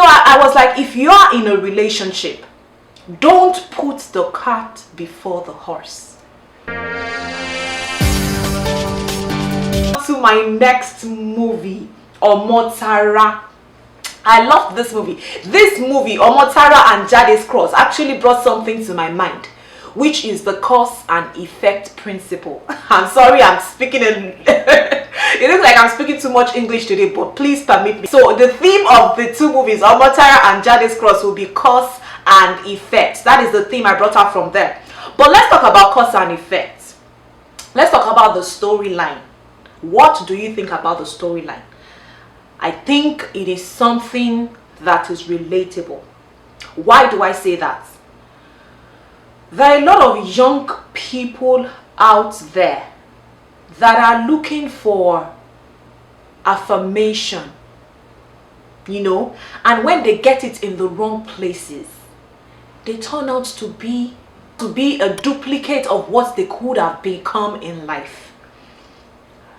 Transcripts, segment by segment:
So I was like, if you are in a relationship, don't put the cart before the horse. To my next movie, Omotara. I loved this movie. This movie, Omotara and Jade's Cross, actually brought something to my mind, which is the cause and effect principle. I'm sorry, I'm speaking in it looks like I'm speaking too much English today, but please permit me. So the theme of the two movies, Omotara and Jade's Cross, will be cause and effect. That is the theme I brought out from there. But let's talk about cause and effect. Let's talk about the storyline. What do you think about the storyline? I think it is something that is relatable. Why do I say that? There are a lot of young people out there that are looking for affirmation, you know, and when they get it in the wrong places, they turn out to be a duplicate of what they could have become in life.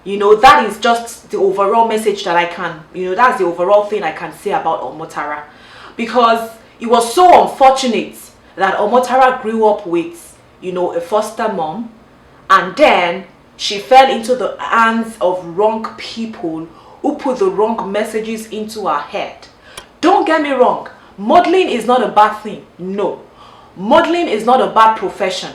You know, that is just the overall message that I can, you know, that's the overall thing I can say about Omotara. Because it was so unfortunate that Omotara grew up with, you know, a foster mom, and then she fell into the hands of wrong people who put the wrong messages into her head. Don't get me wrong, modeling is not a bad thing. No, modeling is not a bad profession.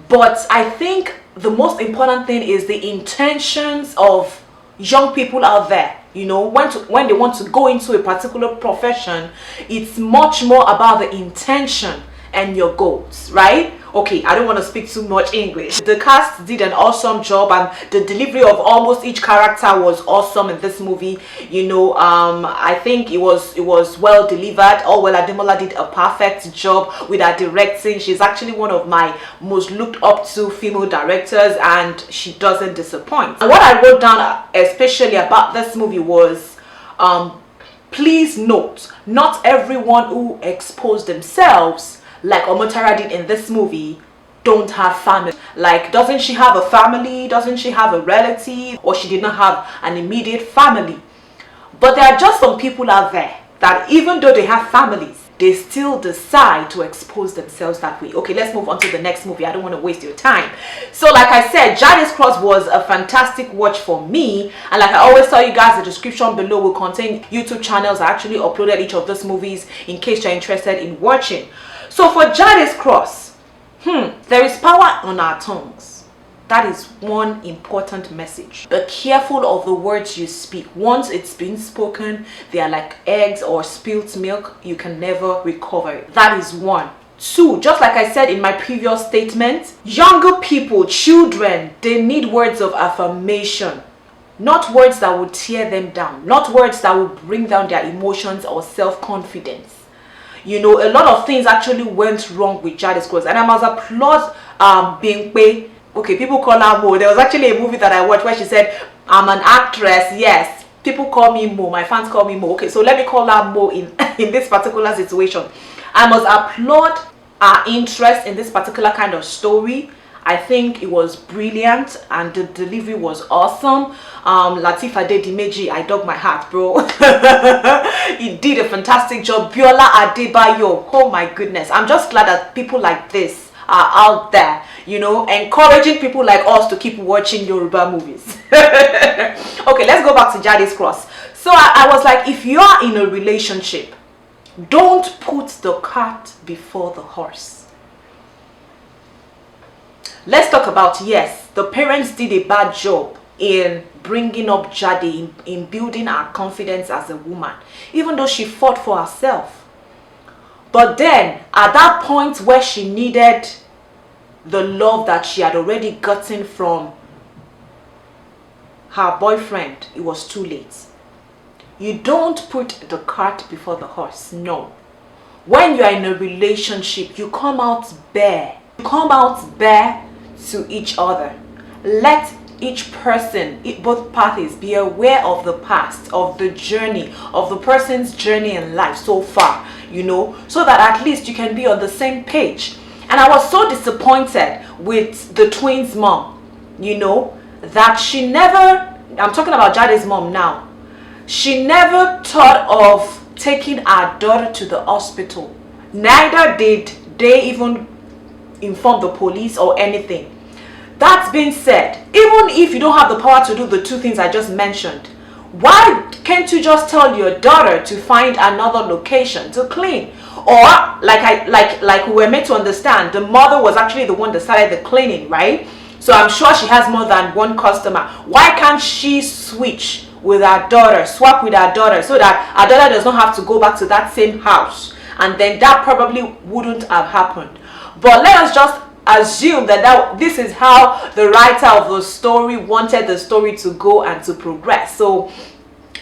But I think the most important thing is the intentions of young people out there. You know, when they want to go into a particular profession, it's much more about the intention and your goals, right? Okay, I don't want to speak too much English. The cast did an awesome job, and the delivery of almost each character was awesome in this movie. You know, I think it was well delivered. Adedimeji did a perfect job with her directing. She's actually one of my most looked up to female directors, and she doesn't disappoint. And what I wrote down especially about this movie was, please note, not everyone who exposed themselves like Omotara did in this movie don't have family. Like, doesn't she have a family? Doesn't she have a relative? Or she did not have an immediate family? But there are just some people out there that even though they have families, they still decide to expose themselves that way. Okay, let's move on to the next movie. I don't want to waste your time. So like I said, Jade's Cross was a fantastic watch for me. And like I always tell you guys, the description below will contain YouTube channels. I actually uploaded each of these movies in case you're interested in watching. So for Jade's Cross, there is power on our tongues. That is one important message. Be careful of the words you speak. Once it's been spoken, they are like eggs or spilt milk. You can never recover it. That is one. Two, just like I said in my previous statement, younger people, children, they need words of affirmation. Not words that will tear them down. Not words that will bring down their emotions or self-confidence. You know, a lot of things actually went wrong with Jade's Cross, and I must applaud Bimpe. Okay, people call her Mo. There was actually a movie that I watched where she said, I'm an actress. Yes, people call me Mo. My fans call me Mo. Okay, so let me call her Mo in this particular situation. I must applaud her interest in this particular kind of story. I think it was brilliant and the delivery was awesome. Lateef Adedimeji, I dug my heart, bro. He did a fantastic job. Toriola Adebayo, oh my goodness. I'm just glad that people like this are out there, you know, encouraging people like us to keep watching Yoruba movies. Okay, let's go back to Jade's Cross. So I was like, if you are in a relationship, don't put the cart before the horse. Let's talk about, yes, the parents did a bad job in bringing up Jade, in building her confidence as a woman, even though she fought for herself. But then, at that point where she needed the love that she had already gotten from her boyfriend, it was too late. You don't put the cart before the horse, no. When you are in a relationship, you come out bare. You come out bare to each other. Let each person, both parties, be aware of the past, of the journey, of the person's journey in life so far, you know, so that at least you can be on the same page. And I was so disappointed with the twins' mom, you know, that she never, I'm talking about Jade's mom now, she never thought of taking our daughter to the hospital. Neither did they even inform the police or anything. That being said, even if you don't have the power to do the two things I just mentioned, why can't you just tell your daughter to find another location to clean? Or like we were made to understand, the mother was actually the one that started the cleaning, right? So I'm sure she has more than one customer. Why can't she switch with her daughter, swap with her daughter, so that her daughter does not have to go back to that same house? And then that probably wouldn't have happened. But let us just assume that this is how the writer of the story wanted the story to go and to progress. So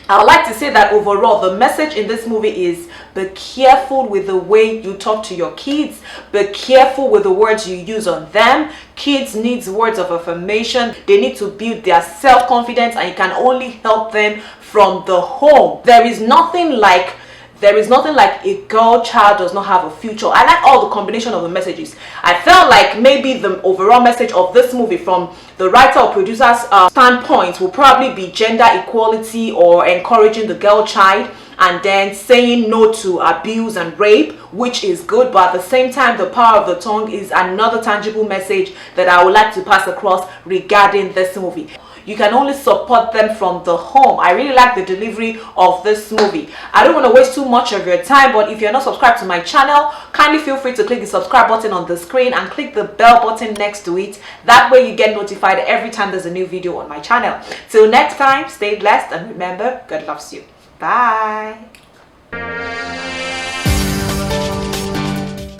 I would like to say that overall the message in this movie is: be careful with the way you talk to your kids. Be careful with the words you use on them. Kids need words of affirmation. They need to build their self-confidence, and you can only help them from the home. There is nothing like a girl child does not have a future. I like all the combination of the messages. I felt like maybe the overall message of this movie from the writer or producer's standpoint will probably be gender equality, or encouraging the girl child, and then saying no to abuse and rape, which is good. But at the same time, the power of the tongue is another tangible message that I would like to pass across regarding this movie. You can only support them from the home. I really like the delivery of this movie. I don't want to waste too much of your time, but if you're not subscribed to my channel, kindly feel free to click the subscribe button on the screen and click the bell button next to it. That way you get notified every time there's a new video on my channel. Till next time, stay blessed, and remember, God loves you. Bye.